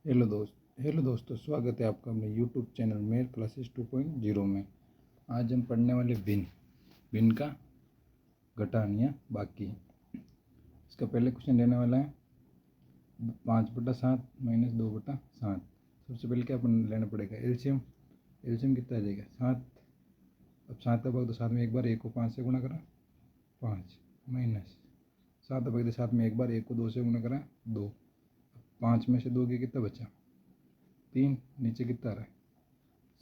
Hello दोस्तों, स्वागत है आपका अपने यूट्यूब चैनल मेयर क्लासेस 2.0 में। आज हम पढ़ने वाले भिन्न का घटान या बाकी। इसका पहले क्वेश्चन लेने वाला है 5/7 माइनस 2/7। सबसे पहले क्या अपन लेना पड़ेगा, एलसीएम कितना आ जाएगा 7। अब 7 का भाग तो 7 में एक बार 1 को 5 से गुणा करा 5 माइनस 7 का भाग तो 7 में एक बार 1 को 2 से गुणा करा 2। 5 में से 2 के कितना बचा 3, नीचे कितना आ रहा है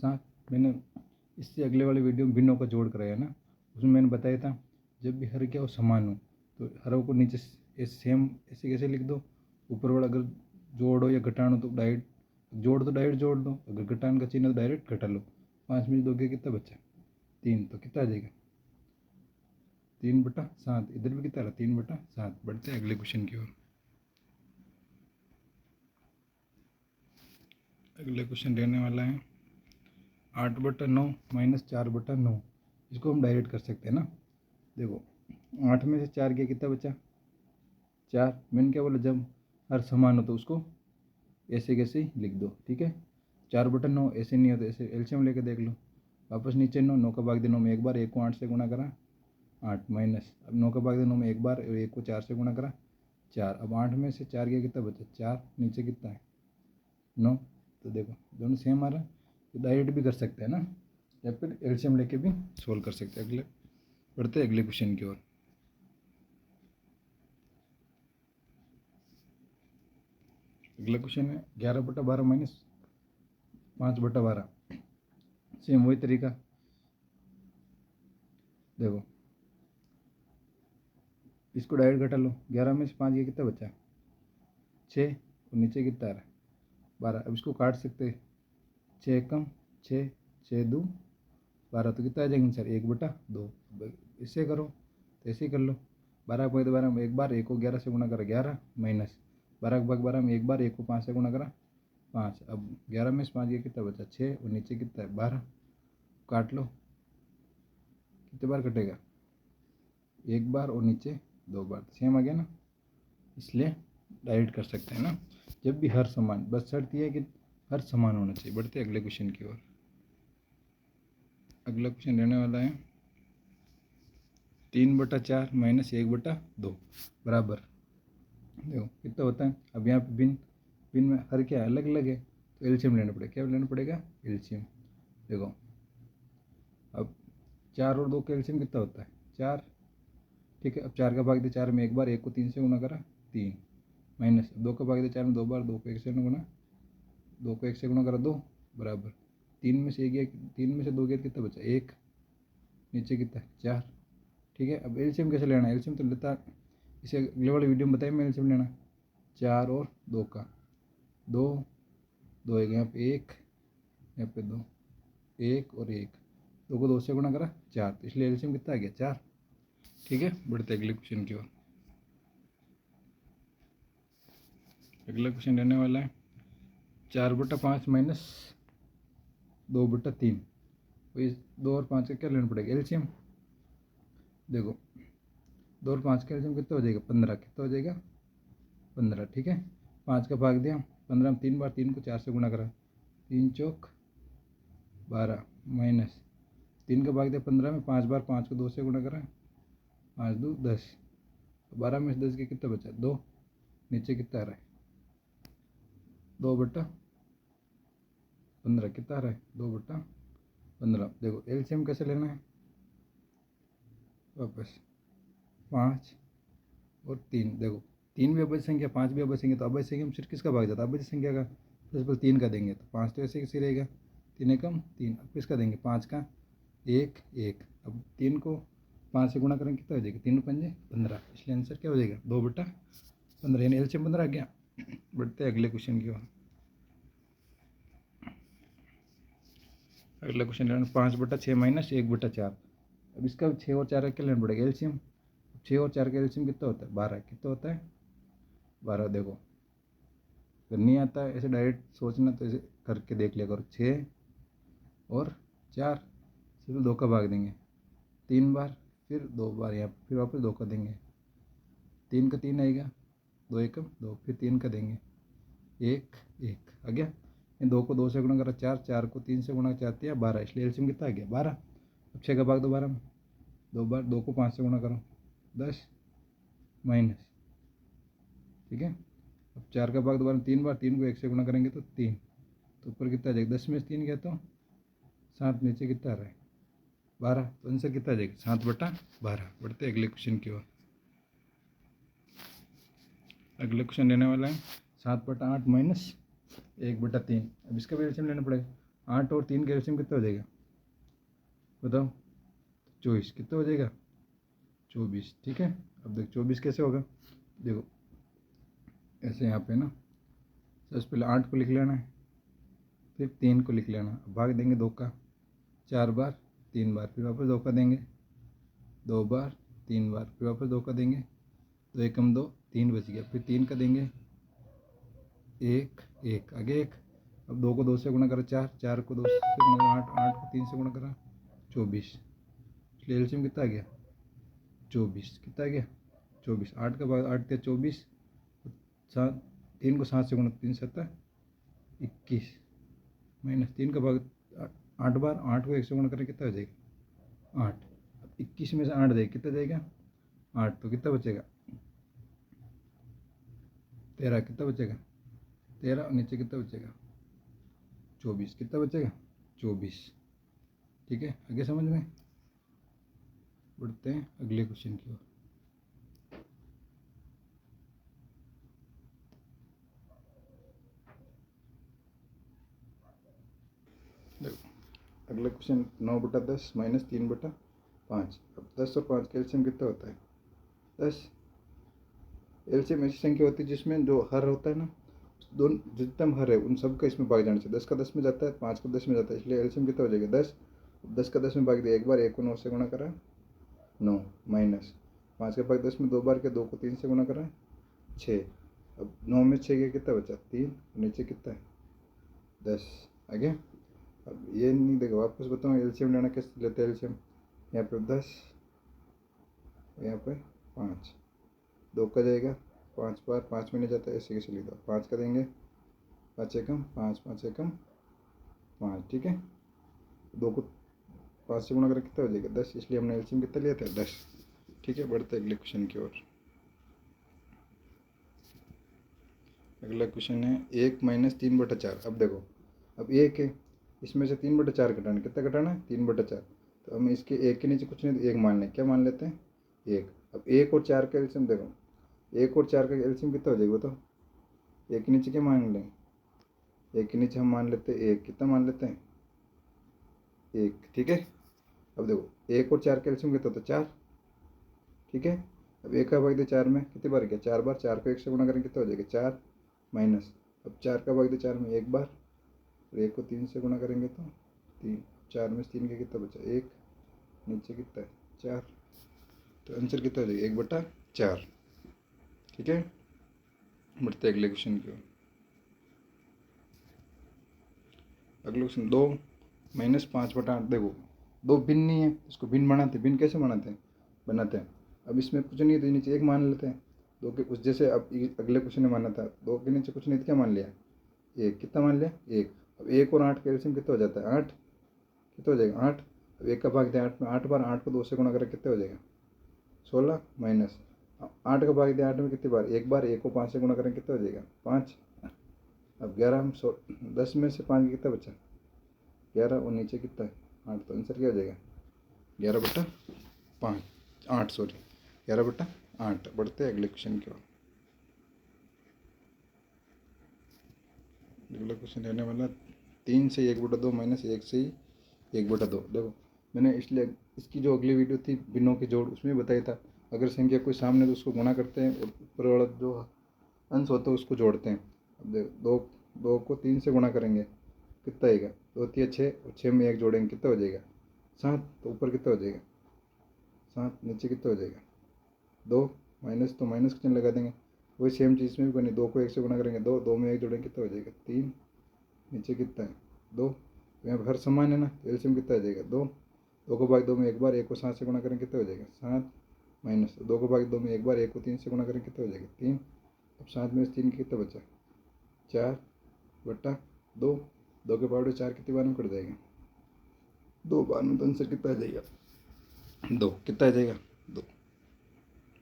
7। मैंने इससे अगले वाले वीडियो में भिन्नों का जोड़ कराया ना, उसमें मैंने बताया था जब भी हर क्या हो समान हो तो हरों को नीचे सेम ऐसे कैसे लिख दो। ऊपर वाला अगर जोड़ हो या घटान हो तो डायरेक्ट जोड़ दो, अगर घटान का चिन्ह तो डायरेक्ट घटा लो। 5 में से 2 के कितना बचा 3, तो कितना आ जाएगा 3/7। इधर भी कितना रहा 3/7। बढ़ते हैं अगले क्वेश्चन की ओर। अगला क्वेश्चन रहने वाला है 8/9 माइनस 4/9। इसको हम डायरेक्ट कर सकते हैं ना। देखो 8 में से 4 गया कितना बचा 4। मैंने क्या बोला, जब हर समान हो तो उसको ऐसे कैसे ही लिख दो, ठीक है। 4/9 ऐसे नहीं हो तो ऐसे एलसीएम लेके देख लो। वापस नीचे 9 का भाग दे 9 में एक बार 1 को 8 से गुणा करा 8 माइनस अब 9 का भाग दे 9 में एक बार 1 को 4 से गुणा करा 4। अब 8 में से 4 गया कितना बचा 4, नीचे कितना है 9। तो देखो दोनों सेम आ रहा है, तो डायरेक्ट भी कर सकते हैं ना, या फिर एलसीएम लेके भी सोल्व कर सकते हैं। अगले बढ़ते हैं अगले क्वेश्चन की ओर। अगला क्वेश्चन है 11/12 माइनस 5/12। सेम वही तरीका। देखो इसको डायरेक्ट घटा लो। 11 में से 5 गया कितना बचा 6, और नीचे कितना आ रहा है 12। अब इसको काट सकते हैं 6 कम 6 6 2 12, तो कितना आ जाएंगे सर 1/2। इससे करो तो ऐसे ही कर लो। 12 को 12 में एक बार 1 को 11 से गुणा करा 11 माइनस 12 का भाग 12 में एक बार 1 को 5 से गुणा करा 5। अब 11 में से 5 गया कितना बचा 6, और नीचे कितना है 12। काट लो, कितने बार कटेगा एक बार और नीचे 2 बार, सेम आ गया ना, इसलिए डायरेक्ट कर सकते हैं ना जब भी हर समान। बस शर्त यह है कि हर समान होना चाहिए। बढ़ते अगले क्वेश्चन की ओर। अगला क्वेश्चन रहने वाला है 3/4 माइनस 1/2 बराबर। देखो कितना होता है। अब यहाँ पे भिन्न में हर क्या अलग अलग है, तो एलसीएम लेना पड़ेगा। क्या लेना पड़ेगा एलसीएम। देखो अब 4 और 2 का एलसीएम कितना होता है 4, ठीक है। अब 4 का भाग दे 4 में एक बार 1 को 3 से गुणा करा 3 माइनस 2 का भाग दे 4 में 2 बार 2 को 1 से गुणा 2 को 1 से गुणा करा 2 बराबर। 3 में से 2 गया कितना बचा 1, नीचे कितना 4, ठीक है। अब एलसीएम कैसे लेना है, एलसीएम तो लेता इसे अगले वाले वीडियो में बताया मैं एलसीएम लेना। 4 और 2 का 2 2 एक यहाँ पे 1, यहाँ पे 2 1 और 1, 2 को 2 से गुणा करा 4, तो इसलिए एलसीएम कितना आ गया 4, ठीक है। बढ़ते अगले क्वेश्चन की ओर। अगला क्वेश्चन रहने वाला है 4/5 माइनस 2/3। तो इस 2 और 5 का क्या लेना पड़ेगा एलसीएम। देखो 2 और 5 का एलसीएम कितना हो जाएगा 15, कितना हो जाएगा 15, ठीक है। 5 का भाग दिया 15 में 3 बार 3 को 4 से गुणा करा 3 चौक 12 माइनस 3 का भाग दिया 15 में 5 बार 5 को 2 से गुणा करा 5 2 10। 12 में से 10 के कितना बचा 2, नीचे कितना आ रहा है 2/15, कितना आ रहा है 2/15। देखो एलसीएम कैसे लेना है, वापस 5 और 3। देखो 3 भी अवैध संख्या 5 भी अवैध संख्या, तो अवैध संख्या में सिर्फ किसका भाग जाता है अवैध संख्या का, तो 3 का देंगे तो 5 तो ऐसे कैसे रहेगा 3 एकम 3। अब किसका देंगे 5 का 1 1। अब 3 को 5 से गुणा करेंगे कितना हो जाएगा 3 पंजे 15, इसलिए आंसर क्या हो जाएगा 2/15, यानी एलसीएम 15 आ गया। बढ़ते हैं अगले क्वेश्चन की ओर। अगला क्वेश्चन लेना 5/6 माइनस 1/4। अब इसका 6 और 4 का क्या लेना पड़ेगा एलसीएम। 6 और 4 का एलसीएम कितना होता है 12, कितना होता है 12। देखो अगर नहीं आता है ऐसे डायरेक्ट सोचना तो ऐसे करके देख लिया करो। 6 और 4 सिर्फ 2 का भाग देंगे 3 बार, फिर 2 बार यहाँ फिर वापस 2 का देंगे 3 का 3 आएगा 2 एकम 2, फिर 3 का देंगे एक एक आ गया। इन 2 को 2 से गुणा करा 4, 4 को 3 से गुणा 4 दिया 12, इसलिए एलसीएम कितना आ गया 12। अब 6 का भाग दो 12 में, 2 बार 2 को 5 से गुणा करो 10 माइनस, ठीक है। अब 4 का भाग दोबारा 3 बार, 3 को 1 से गुणा करेंगे तो 3, तो ऊपर कितना आ जाएगा 10 में से 3 गया तो 7, नीचे कितना आ रहा है 12, तो आंसर कितना आ जाएगा 7/12। बढ़ते अगले क्वेश्चन की ओर। अगले क्वेश्चन लेने वाला है 7/8 माइनस 1/3। अब इसका भी एलसीएम लेना पड़ेगा। 8 और 3 का एलसीएम कितना हो जाएगा बताओ, 24, कितना हो जाएगा 24, ठीक है। अब देखो 24 कैसे होगा, देखो ऐसे यहाँ पे ना सबसे पहले 8 को लिख लेना है, फिर 3 को लिख लेना, भाग देंगे 2 का 4 बार 3 बार, फिर वापस 2 का देंगे 2 बार 3 बार, फिर वापस 2 का देंगे, तो 1 कम 2 3 बच गया, फिर 3 का देंगे 1 1 आगे 1। अब 2 को 2 से गुणा करा 4, 4 को 2 से गुणा करा 8, 8 को 3 से गुणा करा 24, इसलिए एलसीएम कितना आ गया 24, कितना आ गया 24। 8 का भाग 8 × 24, 7 3 को 7 से गुणा 3 7 21 माइनस 3 का भाग 8 बार, 8 को 1 से गुणा करें कितना हो जाएगा 8। अब 21 में से 8 जाएगा कितना जाएगा 8, तो कितना बचेगा 13, कितना बचेगा 13, और नीचे कितना बचेगा 24, कितना बचेगा 24, ठीक है। आगे समझ में। बढ़ते हैं अगले क्वेश्चन की ओर। देखो अगला क्वेश्चन 9/10 माइनस 3/5। अब 10 और 5 का एलसीएम कितना होता है 10। एलसीएम ऐसी संख्या होती है जिसमें जो हर होता है ना, दोनों जितना हर है उन सब का इसमें भाग जाना चाहिए। 10 का 10 में जाता है, 5 का 10 में जाता है, इसलिए एलसीएम कितना हो जाएगा 10। 10 का 10 में भाग दिया 1 बार, 1 को 9 से गुणा करा 9 माइनस 5 का भाग 10 में 2 बार के 2 को 3 से गुणा करा 6। अब 9 में 6 गया कितना बचा 3, नीचे कितना है 10 आगे। अब ये नहीं देखो वापस बताऊँ एलसीएम लेना कैसे लेते हैं एलसीएम, यहाँ पे 10 यहाँ पे 5, 2 का जाएगा 5 बार, 5 में नहीं जाता है ऐसे कैसे लिख दो 5 का देंगे 5 एकम 5, 5 एकम 5, ठीक है। 2 को 5 से गुणा करें कितना हो जाएगा 10, इसलिए हमने एलसीएम कितना लिया था 10, ठीक है। बढ़ते अगले क्वेश्चन की ओर। अगला क्वेश्चन है 1 माइनस 3/4। अब देखो अब 1 है, इसमें से 3/4 घटाना, कितना घटाना है 3/4, तो हम इसके 1 के नीचे कुछ नहीं तो 1 मान लें, क्या मान लेते हैं 1। अब 1 और 4 का एलसीएम देखो, 1 और 4 का एलसीएम कितना हो जाएगा बताओ, 1 के नीचे क्या मान लें 1 के नीचे हम मान लेते हैं 1, कितना मान लेते हैं 1, ठीक है। अब देखो 1 और 4 का एलसीएम कितना होता है 4, ठीक है। अब 1 का भाग दे 4 में कितनी बार गया 4 बार, 4 को 1 से गुणा करें कितना हो जाएगा 4 माइनस, अब 4 का भाग दे 4 में 1 बार, और 1 को 3 से गुणा करेंगे तो 3, 4 में से 3 का कितना बचा 1, नीचे कितना है 4, तो आंसर कितना हो जाएगा 1/4, ठीक है। बढ़ते अगले क्वेश्चन की ओर। अगले क्वेश्चन 2 माइनस 5/8। देखो 2 भिन्न नहीं है, इसको भिन्न बनाते हैं, भिन्न कैसे बनाते हैं अब इसमें कुछ नहीं है तो नीचे 1 मान लेते हैं 2 के उस जैसे। अब अगले क्वेश्चन में माना था 2 के नीचे कुछ नहीं तो क्या मान लिया 1, कितना मान लिया 1। अब 1 और 8 का एलसीएम कितना हो जाता है 8, कितना हो जाएगा 8। अब 1 का भाग दिया 8 में, 8 बार 8 को 2 से गुणा करें कितना हो जाएगा 16 माइनस 8 का भाग दिया 8 में कितनी बार 1 बार, 1 को 5 से गुणा करें कितना हो जाएगा 5। अब 11 हम 10 में से 5 कितना बचा 11, और नीचे कितना है 8, तो आंसर क्या हो जाएगा 11/5 8 सॉरी 11/8। बढ़ते हैं अगले क्वेश्चन की ओर। अगला क्वेश्चन रहने वाला 3 से 1/2 माइनस 1 से 1/2। देखो मैंने इसलिए इसकी जो अगली वीडियो थी भिन्नों के जोड़ उसमें बताया था, अगर संख्या कोई सामने तो उसको गुणा करते हैं और ऊपर वाला जो अंश होता है उसको जोड़ते हैं। अब देखो 2 को 3 से गुणा करेंगे कितना आएगा 2 3 6, और 6 में 1 जोड़ेंगे कितना हो जाएगा 7, तो ऊपर कितना हो जाएगा 7, नीचे कितना हो जाएगा 2 माइनस, तो माइनस का चिन्ह लगा देंगे। वही सेम चीज़ में भी बनी, 2 को 1 से गुणा करेंगे 2, 2 में 1 जोड़ेंगे कितना हो जाएगा 3, नीचे कितना है 2, यहाँ पर हर समान है ना, एलसीएम कितना आ जाएगा 2। 2 को भाग 2 में 1 बार, 1 को 7 से गुणा करें कितना हो जाएगा 7 माइनस 2 को भाग 2 में 1 बार, 1 को 3 से गुणा करें कितना हो जाएगा 3। अब 7 में से 3 कितना बचा 4/2, 2 के पावर 4 कितनी बार में कट जाएगा? 2 बार में। तो आंसर कितना आ जाएगा? 2। कितना आ जाएगा? 2।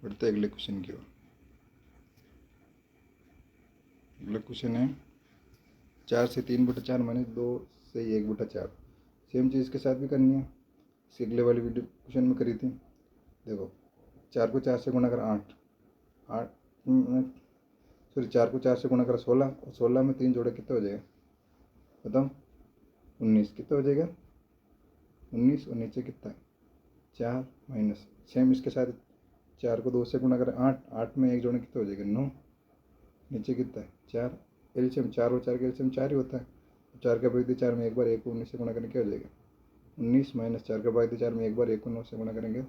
बढ़ते अगले क्वेश्चन की ओर। अगला क्वेश्चन है 4 से 3/4 माइनस 2 से 1/4। सेम चीज़ के साथ भी करनी है, इसके अगले वाली वीडियो क्वेश्चन में करी थी। देखो 4 को 4 से गुणा कर 8, 4 को 4 से गुणा कर 16, और 16 में 3 जोड़े कितना हो जाएगा बताओ? 19। कितना हो जाएगा? 19। और नीचे कितना है? 4 माइनस। सेम इसके साथ 4 को 2 से गुणा कर 8, 8 में 1 जोड़े कितना हो जाएगा? 9। नीचे कितना है? 4। एलसीएम 4 और 4 का एलसीएम 4 ही होता है। 4 का भाग 4 में एक बार 1 को 19 से गुणा करेंगे क्या हो जाएगा? 19 माइनस 4 का भाग 4 में एक बार 1 को 9 से गुणा करेंगे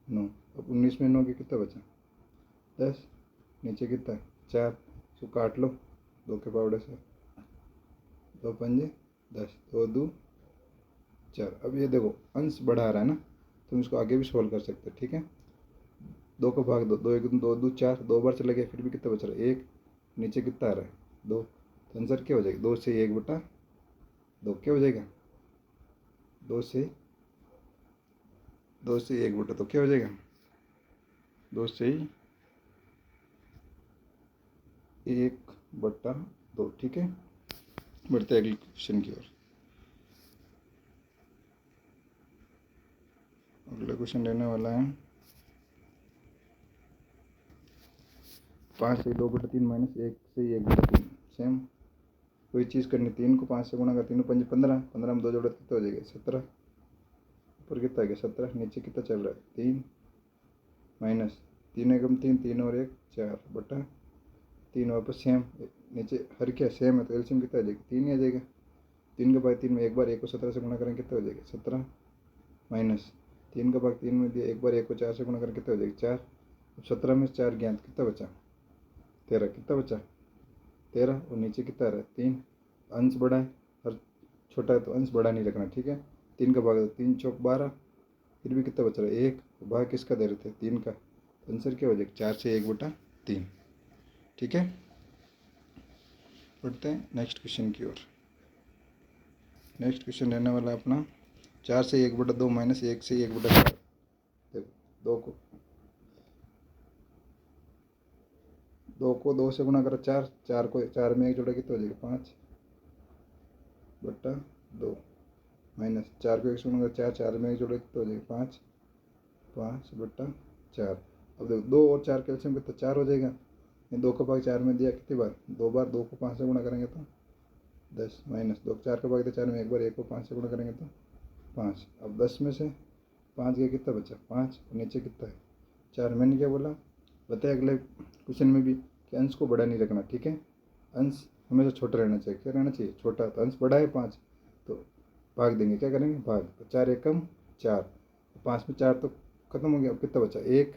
9। अब 19 में 9 के कितना बचा? 10। नीचे कितना है? 4। इसको काट लो 2 के पावर से, 2 पंजे 10, 2 2 4। अब ये देखो अंश बढ़ा रहा है ना, तुम इसको आगे भी सॉल्व कर सकते हो, ठीक है। 2 को भाग दो, 2 1 2 2 4, 2 बार चले गए, फिर भी कितना बच रहा है? 1। नीचे कितना आ रहा है? 2। तो आंसर क्या हो जाएगा? 2 से 1/2 क्या हो जाएगा? 2 से 1/2 क्या हो जाएगा? 2 से 1/2, ठीक है। बढ़ते हैं अगले क्वेश्चन की ओर। अगला क्वेश्चन लेने वाला है 5 से 2/3 माइनस 1 से 1/3। सेम कोई चीज़ करनी, 3 को 5 से गुणा कर, 3 पंजे 15, 15 में 2 जोड़े कितना हो जाएगा? 17। ऊपर कितना आ गया? 17। नीचे कितना चल रहा है? 3 माइनस 3 एकम 3, 3 और 1 4/3। वापस सेम, नीचे हर क्या सेम है तो एलसीएम कितना आ जाएगा? 3 ही आ जाएगा। 3 का भाग 3 में एक बार 1 को 17 से गुणा करेंगे कितना हो जाएगा? 17 माइनस 3 का भाग 3 में दिया, एक बार 1 को 4 से गुणा करें कितना हो जाएगा? 4। अब 17 में 4 ज्ञात, कितना बचा? 13। कितना बचा? 13। और नीचे कितना आ रहा है? 3। अंश बड़ा है, हर छोटा है तो अंश बड़ा नहीं रखना, ठीक है। 3 का भाग 3 चौक 12, फिर भी कितना बच रहा है? 1। भाग किसका दे रहे थे? 3 का। तो आंसर क्या हो जाएगा? 4 से 1/3, ठीक है। बढ़ते हैं नेक्स्ट क्वेश्चन की ओर। नेक्स्ट क्वेश्चन रहने वाला है अपना 4 से 1/2 माइनस 1 से 1/4। देखो 2 से गुणा करो 4, 4 को 4 में 1 जोड़ा कितना हो जाएगा? 5/2 माइनस 4 को 1 से गुणा करो 4, 4 में 1 जोड़ा कितना हो जाएगा? 5/4। अब देखो 2 और 4 कैल्शियम कितना? 4 हो जाएगा। 2 का भाग 4 में दिया कितनी बार? 2 बार। 2 को 5 से गुणा करेंगे तो 10 माइनस 2 4 का भाग दिया 4 में एक बार, 1 को 5 से गुणा करेंगे तो 5। अब 10 में से 5 गया कितना बचा? 5। नीचे कितना है? 4। मैंने क्या बोला बताया अगले क्वेश्चन में भी कि अंश को बड़ा नहीं रखना, ठीक है। अंश हमेशा छोटा रहना चाहिए। क्या रहना चाहिए? छोटा। तो अंश बड़ा है 5, तो भाग देंगे, क्या करेंगे? भाग। तो 4 एकम 4, 5 में 4 तो खत्म हो गया। अब कितना बचा? 1।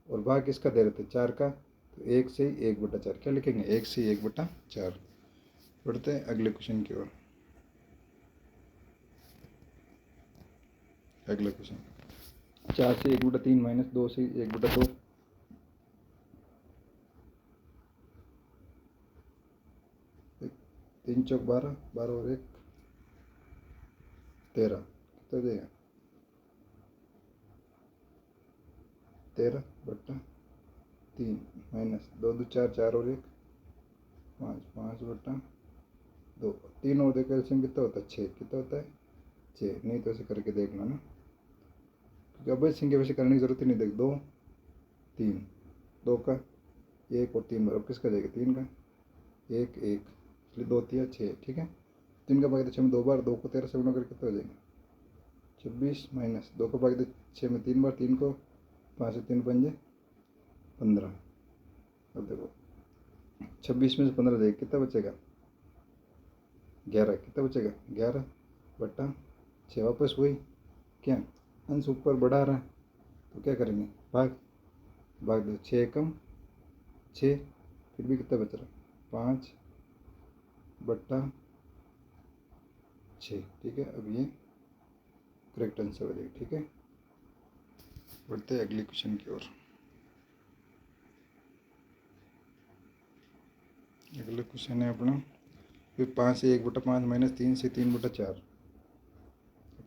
और भाग किसका दे रहे थे? 4 का। तो 1 से 1/4 क्या लिखेंगे? 1 से 1/4। बढ़ते हैं अगले क्वेश्चन की ओर। अगला क्वेश्चन 4 से 1/3 माइनस 2 से 1/2। 3 चौक 12, 12 और 1 13। कितना देगा? 13/3 माइनस 2 2 4, 4 और 1 5, 5/2। 3 और 2 कैल्शियम कितना होता है? 6। कितना होता है? 6। नहीं तो ऐसे करके देखना ना, क्योंकि अब सिंह वैसे करने की जरूरत ही नहीं। देख 2 3, 2 का 1 और 3 बार, अब किसका जाएगा? 3 का 1 1, इसलिए 2 3 6, ठीक है। 3 का भाग 6 में 2 बार, 2 को 13 से गुणा करके कितना हो जाएगा? 26 माइनस 2 को भाग 6 में 3 बार, 3 को 5 से 3 पंजे 15। अब देखो 26 में से 15 जाएगा, कितना बचेगा? 11। कितना बचेगा? 11/6। वापस वही क्या, अंश ऊपर बढ़ा रहा है तो क्या करेंगे? भाग। भाग दो 6 एकम 6, फिर भी कितना बच रहा? 5/6, ठीक है। अब ये करेक्ट आंसर हो जाएगा, ठीक है। बढ़ते हैं अगले क्वेश्चन की ओर। अगले क्वेश्चन है अपना फिर 5 से 1/5 माइनस 3 से 3/4।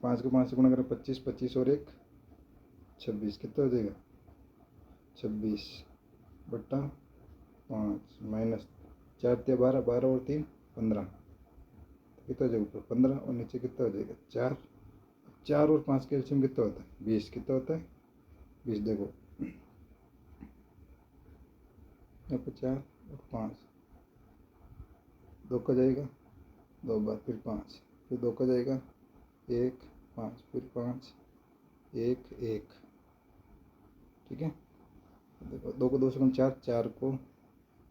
5 को 5 से गुणा करें 25, 25 और 1 26, कितना हो जाएगा 26/5 माइनस 4 × 12, 12 और 3 15, कितना हो जाएगा ऊपर 15 और नीचे कितना हो जाएगा 4। 4 और 5 कैल्शियम कितना होता है 20, कितना होता है 20। देखो यहाँ पर 4 और 5, 2 का जाएगा 2 बार, फिर 5, फिर 2 का जाएगा 1 5, फिर 5 1 1, ठीक है। देखो 2 को 2 से गुणा 4, 4 को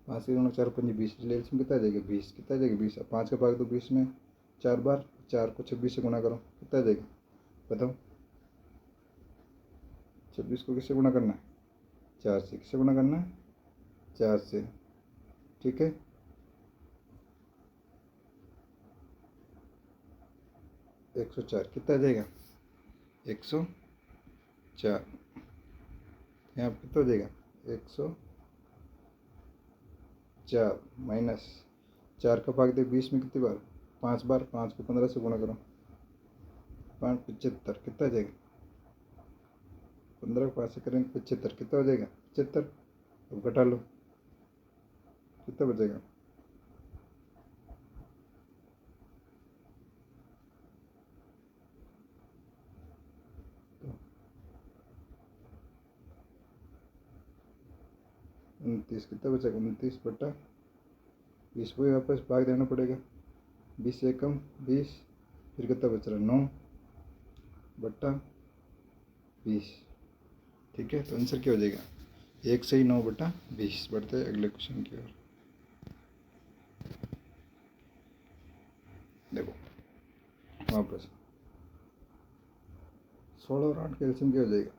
5 से गुणा 4 5 20, एलसीएम कितना आ जाएगा 20, कितना आ जाएगा 20। 5 का भाग दो 20 में 4 बार, 4 को 26 से गुणा करो, कितना आ जाएगा बताओ। 26 को किससे गुणा करना है 4 से, किससे गुणा करना है 4 से, ठीक है। एक 104 कितना आ जाएगा 104, यहाँ पर कितना हो जाएगा 104 माइनस 4 का भाग दे 20 में कितनी बार 5 बार, 5 को 15 से गुणा करो 5 75, कितना आ जाएगा 15 को 5 से करें 75, कितना हो जाएगा 75। अब घटा लो कितना बचेगा 29, कितना बचेगा 29/20 को वापस भाग देना पड़ेगा 20 से कम 20, फिर कितना बच रहा 9/20, ठीक है। तो आंसर क्या हो जाएगा 1 से ही 9/20। बढ़ते हैं अगले क्वेश्चन की ओर। देखो वापस 16 और 8 कैल्शियम क्या हो जाएगा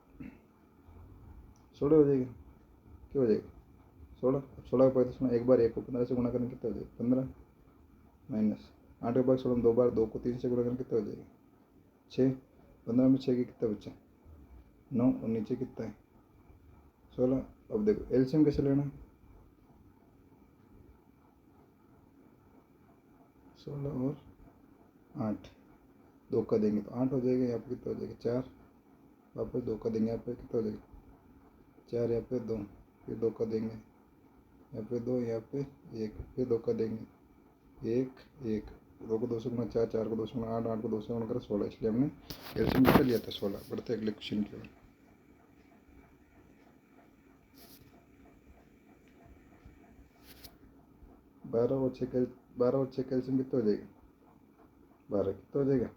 16 हो जाएगा, क्या हो जाएगा 16। 16 का भाग एक बार 1 को 15 से गुणा करने कितना हो जाएगा 15 माइनस 8 का भाग 16 2 बार, 2 को 3 से गुणा करने कितना हो जाएगा 6। 15 में 6 की कितना बचा 9 और नीचे कितना है 16। अब देखो एलसीएम कैसे लेना 16 और 8, 2 का देंगे तो 8 हो जाएगा, यहाँ पे कितना हो जाएगा 4, वापस 2 का देंगे यहाँ पे कितना हो जाएगा 4, यहाँ पे 2, फिर 2 का देंगे यहाँ पे 2, यहाँ पे 1, फिर 2 का देंगे 1 1, 2 को 2 से गुणा 4, 4 को 2 से गुणा 8, 8 को 2 से गुणा करा 16, इसलिए हमने एलसीएम कितना लिया था 16। बढ़ते अगले क्वेश्चन की ओर। 12 और 6 कैल्शियम कितना हो जाएगा 12, कितना हो जाएगा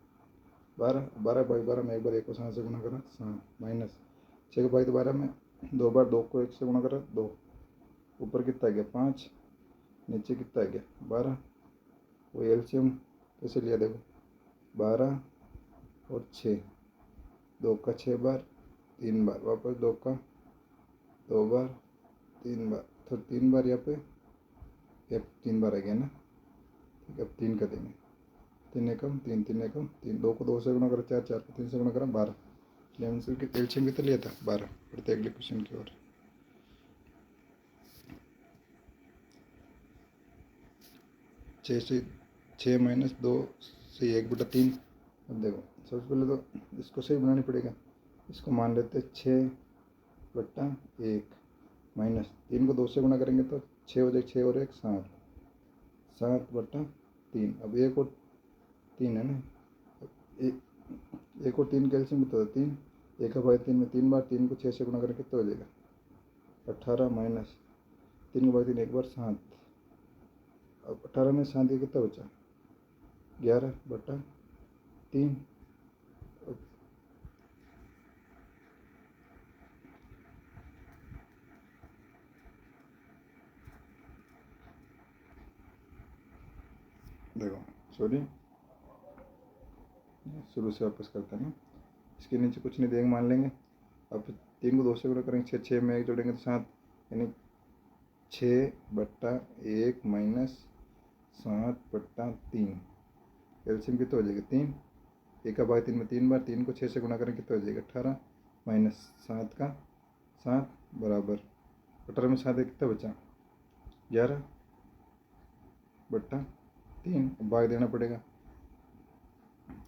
12 बाई 12 में एक बार 1 को 7 से गुणा करा 7 माइनस 6 बाई 12 में 2 बार 2 को 1 से गुणा करा 2, ऊपर कितना आ गया 5, नीचे कितना आ गया 12। वो एलसीएम कैसे लिया देखो 12 और 6, 2 का 6 बार 3 बार, वापस 2 का 2 बार 3 बार, तो 3 बार यहाँ पे 3 बार आ गया ना, ठीक है। अब 3 का देंगे 3 एकम 3, 3 एकम 3, 2 को 2 से गुणा करा 4, 4 को 3 से गुणा करा 12, इसलिए के एलसीएम कितना लिया था 12। बढ़ते अगले क्वेश्चन की ओर। 6 माइनस 2 से 1/3। अब देखो सबसे पहले तो इसको सही बनानी पड़ेगा, इसको मान लेते 6/1 माइनस 3 को 2 से गुणा करेंगे तो 6 हो जाएगा, 6 और 1 7, 7/3। अब 1 और 3 है ना, 1 और 3 कैल्शियम कितना होता है 3, 1 का भाग 3 में 3 बार, 3 को 6 से गुणा करें कितना हो जाएगा 18 माइनस 3 का भाग 3 एक बार 7। अब 18 में 7 कितना बचा 11/3। देखो सॉरी शुरू से वापस करते हैं ना, इसके नीचे कुछ नहीं देंगे मान लेंगे। अब 3 को 2 से गुणा करेंगे 6, 6 में 1 जोड़ेंगे तो 7, यानी 6/1 माइनस 7/3। एलसीएम कितना हो जाएगा 3, 1 का भाग 3 में 3 बार, 3 को 6 से गुणा करें कितना हो जाएगा 18 माइनस 7 का 7 बराबर 18 में 7 कितना बचा 11। बट्टा 3, भाग देना पड़ेगा।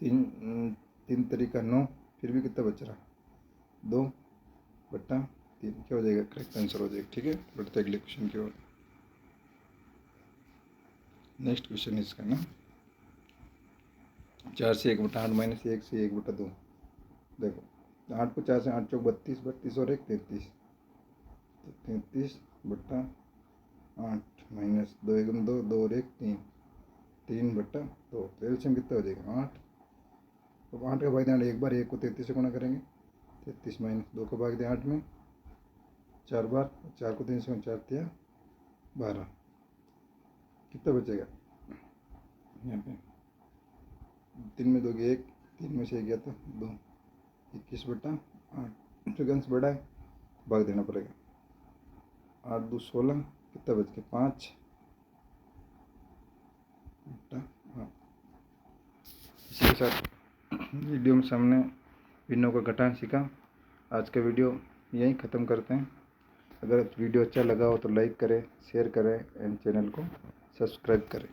3 3 तरीका 9, फिर भी कितना बच रहा 2 बट्टा 3, क्या हो जाएगा, करेक्ट आंसर हो जाएगा। ठीक है, बढ़ते अगले क्वेश्चन की ओर। नेक्स्ट क्वेश्चन इसका ना 4 से 1 बटा 8 माइनस 1 से 1 बटा 2। देखो 8 को 4 से 8 चौक 32, 32 और 1 33, तो 33 बट्टा 8 माइनस 2 एकम 2, 2 और 1 3, 3 बट्टा 2, तो एलसीएम कितना हो जाएगा 8। तो 8 का भाग दें 8 एक बार, 1 को 33 से गुणा करेंगे, 33 माइनस 2 का भाग दें 8 में 4 बार, 4 को 3 से 4 दिया 12, कितना बचेगा यहाँ पे 3 में 2 1, 3 में से 1 गया तो 2, 21 बट्टा 8, जो अंश बड़ा है भाग देना पड़ेगा। 8 2 16, कितना बच गया 5 बट्टा 8। इसी के साथ वीडियो में सामने भिन्नों का घटान सीखा। आज का वीडियो यहीं ख़त्म करते हैं। अगर वीडियो अच्छा लगा हो तो लाइक करें, शेयर करें एंड चैनल को सब्सक्राइब करें।